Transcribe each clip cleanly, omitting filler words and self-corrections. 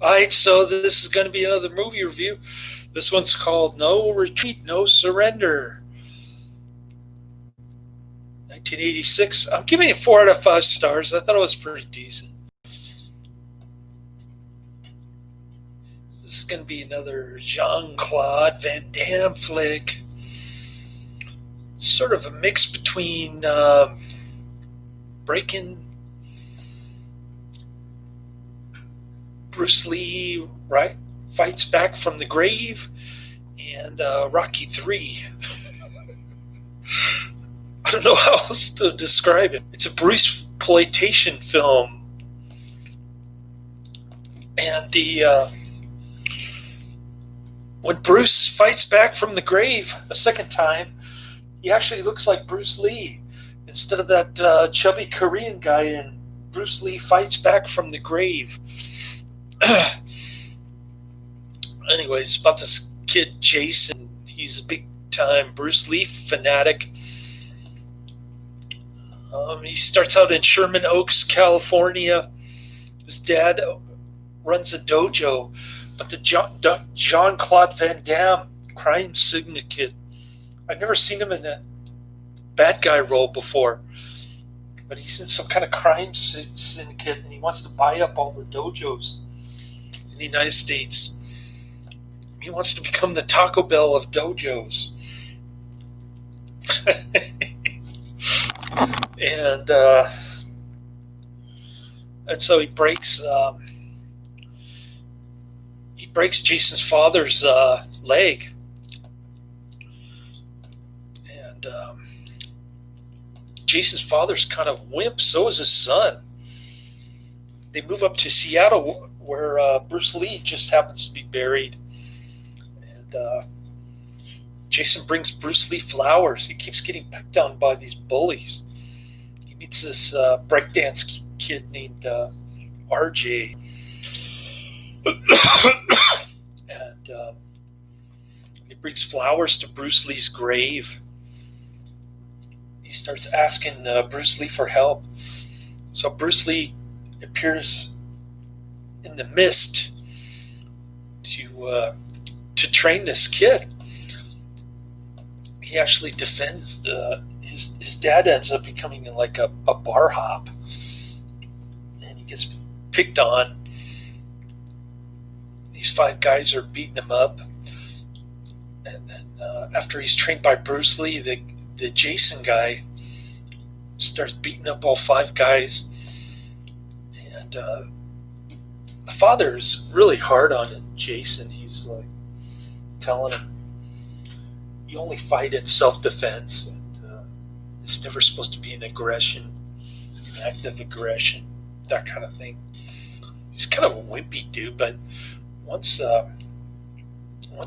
Alright, so this is going to be another movie review. This one's called No Retreat, No Surrender. 1986. I'm giving it 4 out of 5 stars. I thought it was pretty decent. This is going to be another Jean-Claude Van Damme flick. Sort of a mix between breaking Bruce Lee, right, fights back from the grave, and Rocky 3. I don't know how else to describe it. It's a Bruceploitation film, and when Bruce fights back from the grave a second time, he actually looks like Bruce Lee instead of that chubby Korean guy in Bruce Lee Fights Back from the Grave. Anyways, about this kid Jason. He's a big time Bruce Lee fanatic. He starts out in Sherman Oaks, California. His dad runs a dojo, but the Jean-Claude Van Damme crime syndicate. I've never seen him in a bad guy role before, but he's in some kind of crime syndicate, and he wants to buy up all the dojos in the United States. He wants to become the Taco Bell of dojos. And so he breaks Jason's father's leg. And Jason's father's kind of wimp, so is his son. They move up to Seattle, where Bruce Lee just happens to be buried. And Jason brings Bruce Lee flowers. He keeps getting picked on by these bullies. He meets this breakdance kid named RJ. And he brings flowers to Bruce Lee's grave. He starts asking Bruce Lee for help. So Bruce Lee appears in the mist to train this kid. He actually defends his dad ends up becoming like a bar hop, and he gets picked on. These 5 guys are beating him up, and then after he's trained by Bruce Lee, the Jason guy starts beating up all 5 guys, and the father's really hard on Jason. He's like telling him, you only fight in self-defense, and it's never supposed to be an act of aggression, that kind of thing. He's kind of a wimpy dude, but once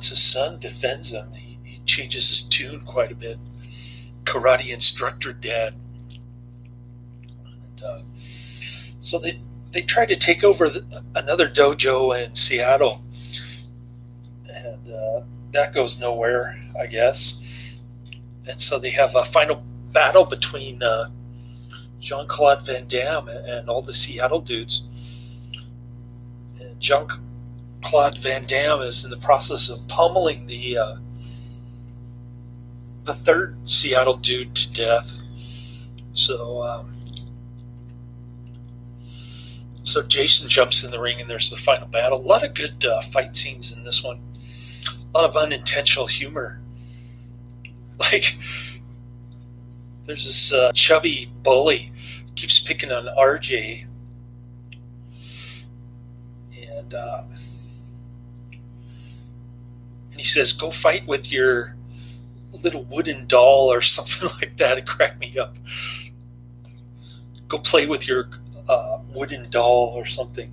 his son defends him, he changes his tune quite a bit. Karate instructor dad. And so they tried to take over another dojo in Seattle, and that goes nowhere, I guess. And so they have a final battle between Jean-Claude Van Damme and all the Seattle dudes. And Jean-Claude Van Damme is in the process of pummeling the third Seattle dude to death. So Jason jumps in the ring, and there's the final battle. A lot of good fight scenes in this one. A lot of unintentional humor. Like, there's this chubby bully who keeps picking on RJ, and he says, "Go fight with your little wooden doll," or something like that. It cracked me up. Go play with your wooden doll or something.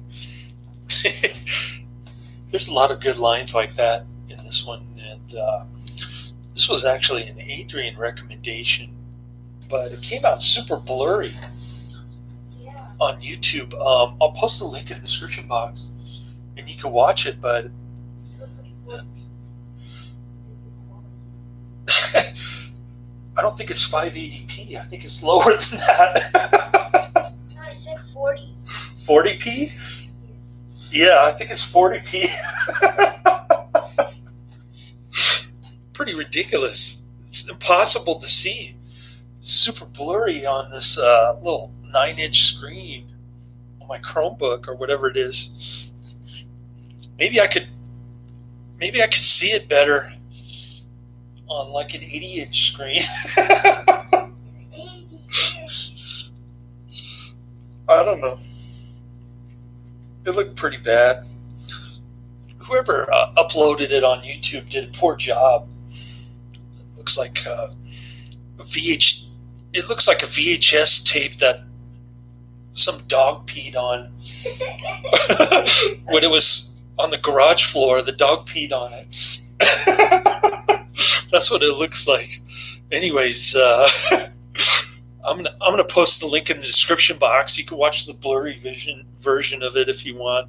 There's a lot of good lines like that in this one, and this was actually an Adrian recommendation, but it came out super blurry on YouTube. I'll post a link in the description box, and you can watch it, but I don't think it's 580p. I think it's lower than that. I said 40. 40p? Yeah, I think it's 40p. Pretty ridiculous. It's impossible to see. It's super blurry on this little 9-inch screen on my Chromebook or whatever it is. Maybe I could maybe I could see it better on like an 80-inch screen. I don't know. It looked pretty bad. Whoever uploaded it on YouTube did a poor job. It looks like VH. It looks like a VHS tape that some dog peed on when it was on the garage floor. The dog peed on it. That's what it looks like. Anyways, I'm gonna post the link in the description box. You can watch the blurry version of it if you want.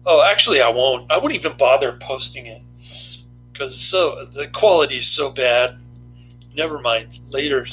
Oh, actually, I won't. I wouldn't even bother posting it because the quality is so bad. Never mind. Later.